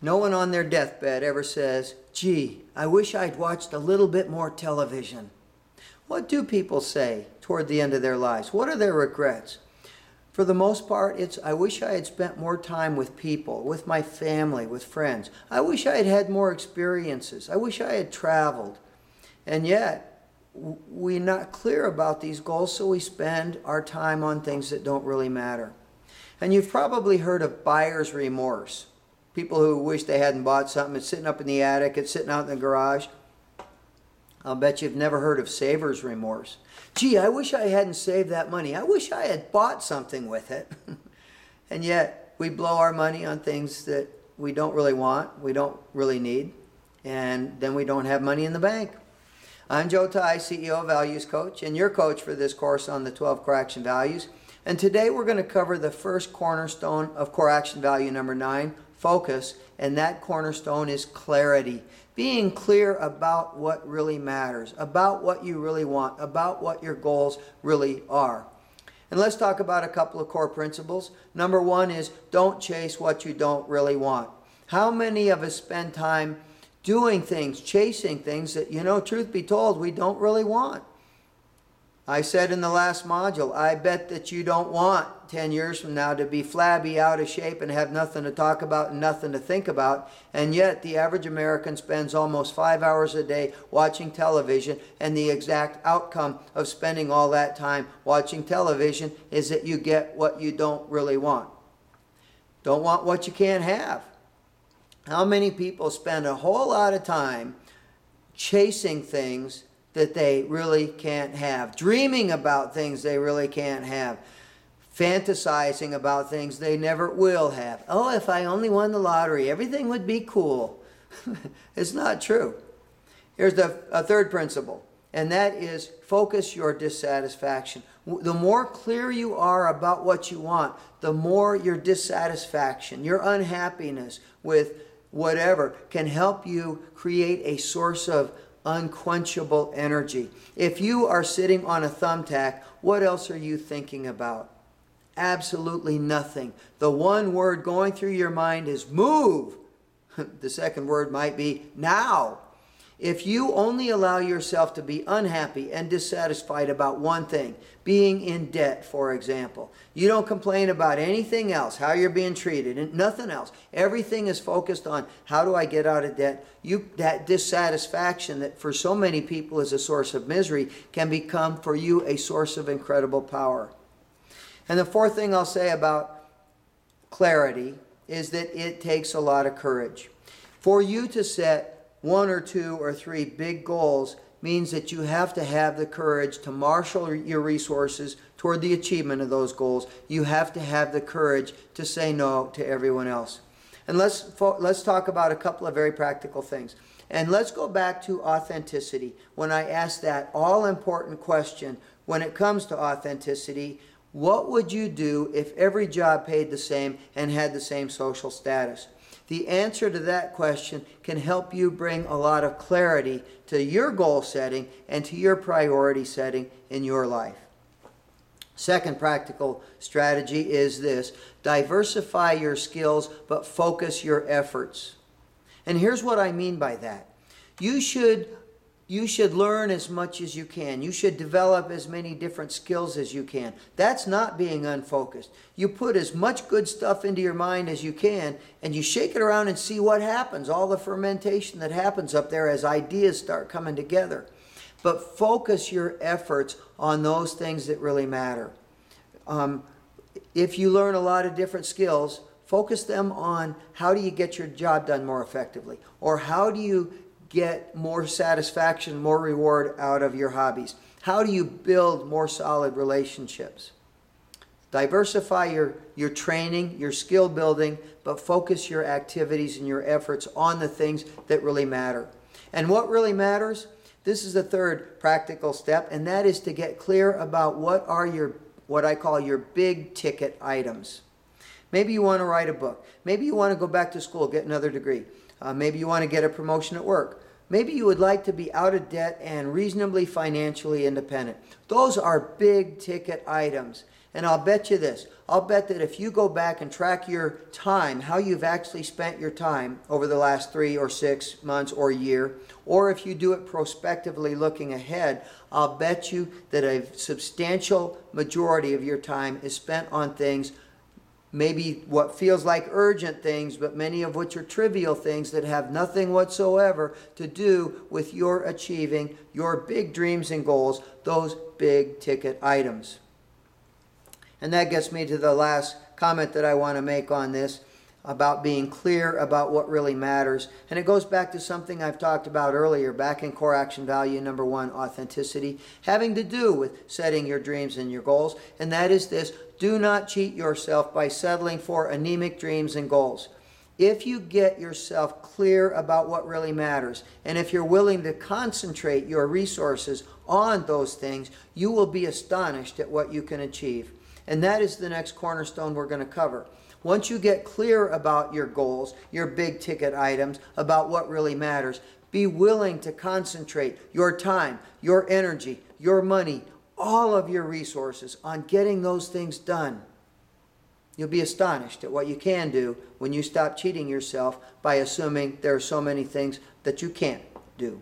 No one on their deathbed ever says, gee, I wish I'd watched a little bit more television. What do people say toward the end of their lives? What are their regrets? For the most part, it's, I wish I had spent more time with people, with my family, with friends. I wish I had had more experiences. I wish I had traveled. And yet, we're not clear about these goals, so we spend our time on things that don't really matter. And you've probably heard of buyer's remorse. People who wish they hadn't bought something. It's sitting up in the attic. It's sitting out in the garage. I'll bet you've never heard of saver's remorse. Gee, I wish I hadn't saved that money. I wish I had bought something with it. And yet, we blow our money on things that we don't really want, we don't really need, and then we don't have money in the bank. I'm Joe Tye, CEO Values Coach, and your coach for this course on the 12 Core Action Values. And today we're going to cover the first cornerstone of Core Action Value number 9, focus, and that cornerstone is clarity. Being clear about what really matters, about what you really want, about what your goals really are. And let's talk about a couple of core principles. Number 1 is don't chase what you don't really want. How many of us spend time doing things, chasing things that, truth be told, we don't really want? I said in the last module, I bet that you don't want 10 years from now to be flabby, out of shape, and have nothing to talk about and nothing to think about. And yet the average American spends almost 5 hours a day watching television, and the exact outcome of spending all that time watching television is that you get what you don't really want. Don't want what you can't have. How many people spend a whole lot of time chasing things that they really can't have, dreaming about things they really can't have, fantasizing about things they never will have? Oh, if I only won the lottery, everything would be cool. It's not true. Here's a third principle, and that is focus your dissatisfaction. The more clear you are about what you want, the more your dissatisfaction, your unhappiness with whatever can help you create a source of unquenchable energy. If you are sitting on a thumbtack, what else are you thinking about? Absolutely nothing. The one word going through your mind is move. The second word might be now. If you only allow yourself to be unhappy and dissatisfied about one thing, being in debt, for example, you don't complain about anything else, how you're being treated, and nothing else. Everything is focused on how do I get out of debt. That dissatisfaction that for so many people is a source of misery can become for you a source of incredible power. And the fourth thing I'll say about clarity is that it takes a lot of courage. For you to set 1 or 2 or 3 big goals means that you have to have the courage to marshal your resources toward the achievement of those goals. You have to have the courage to say no to everyone else. And let's talk about a couple of very practical things. And let's go back to authenticity. When I asked that all-important question, when it comes to authenticity, what would you do if every job paid the same and had the same social status? The answer to that question can help you bring a lot of clarity to your goal setting and to your priority setting in your life. Second practical strategy is this: diversify your skills, but focus your efforts. And here's what I mean by that. You should learn as much as you can. You should develop as many different skills as you can. That's not being unfocused. You put as much good stuff into your mind as you can, and you shake it around and see what happens, all the fermentation that happens up there as ideas start coming together. But focus your efforts on those things that really matter. If you learn a lot of different skills, focus them on how do you get your job done more effectively, or how do you get more satisfaction, more reward out of your hobbies? How do you build more solid relationships? Diversify your training, your skill building, but focus your activities and your efforts on the things that really matter. And what really matters? This is the third practical step, and that is to get clear about what I call your big ticket items. Maybe you want to write a book. Maybe you want to go back to school, get another degree. Maybe you want to get a promotion at work. Maybe you would like to be out of debt and reasonably financially independent. Those are big ticket items. And I'll bet you this. I'll bet that if you go back and track your time, how you've actually spent your time over the last 3 or 6 months or year, or if you do it prospectively looking ahead, I'll bet you that a substantial majority of your time is spent on things, maybe what feels like urgent things, but many of which are trivial things that have nothing whatsoever to do with your achieving your big dreams and goals, those big ticket items. And that gets me to the last comment that I want to make on this, about being clear about what really matters. And it goes back to something I've talked about earlier, back in core action value number 1, authenticity, having to do with setting your dreams and your goals. And that is this: do not cheat yourself by settling for anemic dreams and goals. If you get yourself clear about what really matters, and if you're willing to concentrate your resources on those things, you will be astonished at what you can achieve. And that is the next cornerstone we're going to cover. Once you get clear about your goals, your big ticket items, about what really matters, be willing to concentrate your time, your energy, your money, all of your resources on getting those things done. You'll be astonished at what you can do when you stop cheating yourself by assuming there are so many things that you can't do.